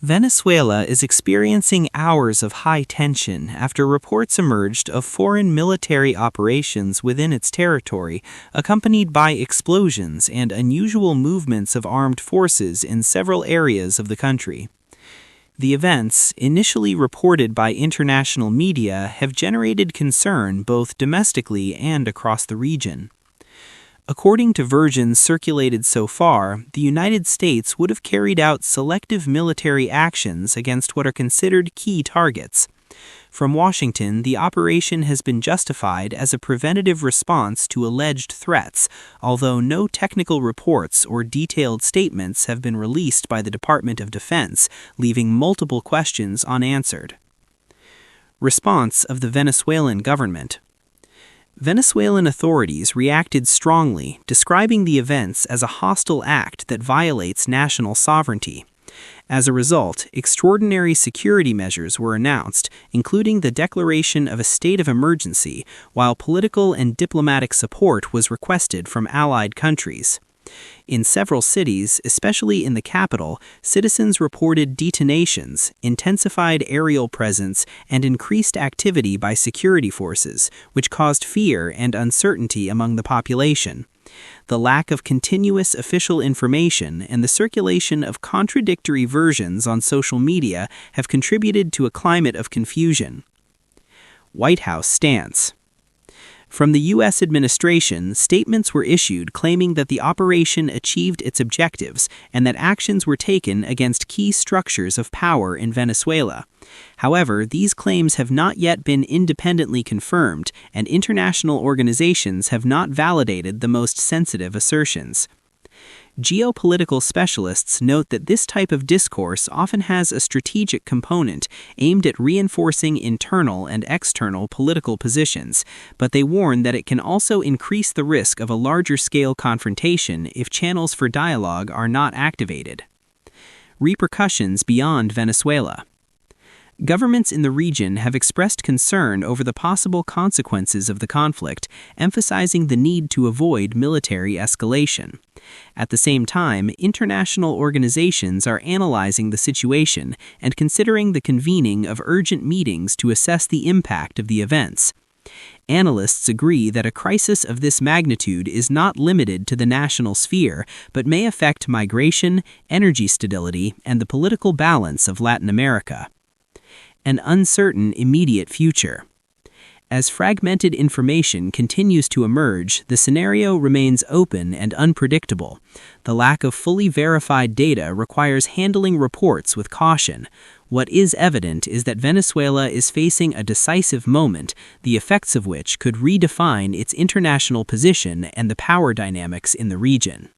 Venezuela is experiencing hours of high tension after reports emerged of foreign military operations within its territory, accompanied by explosions and unusual movements of armed forces in several areas of the country. The events, initially reported by international media, have generated concern both domestically and across the region. According to versions circulated so far, the United States would have carried out selective military actions against what are considered key targets. From Washington, the operation has been justified as a preventative response to alleged threats, although no technical reports or detailed statements have been released by the Department of Defense, leaving multiple questions unanswered. Response of the Venezuelan government. Venezuelan authorities reacted strongly, describing the events as a hostile act that violates national sovereignty. As a result, extraordinary security measures were announced, including the declaration of a state of emergency, while political and diplomatic support was requested from allied countries. In several cities, especially in the capital, citizens reported detonations, intensified aerial presence, and increased activity by security forces, which caused fear and uncertainty among the population. The lack of continuous official information and the circulation of contradictory versions on social media have contributed to a climate of confusion. White House stance. From the U.S. administration, statements were issued claiming that the operation achieved its objectives and that actions were taken against key structures of power in Venezuela. However, these claims have not yet been independently confirmed, and international organizations have not validated the most sensitive assertions. Geopolitical specialists note that this type of discourse often has a strategic component aimed at reinforcing internal and external political positions, but they warn that it can also increase the risk of a larger-scale confrontation if channels for dialogue are not activated. Repercussions beyond Venezuela. Governments in the region have expressed concern over the possible consequences of the conflict, emphasizing the need to avoid military escalation. At the same time, international organizations are analyzing the situation and considering the convening of urgent meetings to assess the impact of the events. Analysts agree that a crisis of this magnitude is not limited to the national sphere, but may affect migration, energy stability, and the political balance of Latin America. An uncertain immediate future. As fragmented information continues to emerge, the scenario remains open and unpredictable. The lack of fully verified data requires handling reports with caution. What is evident is that Venezuela is facing a decisive moment, the effects of which could redefine its international position and the power dynamics in the region.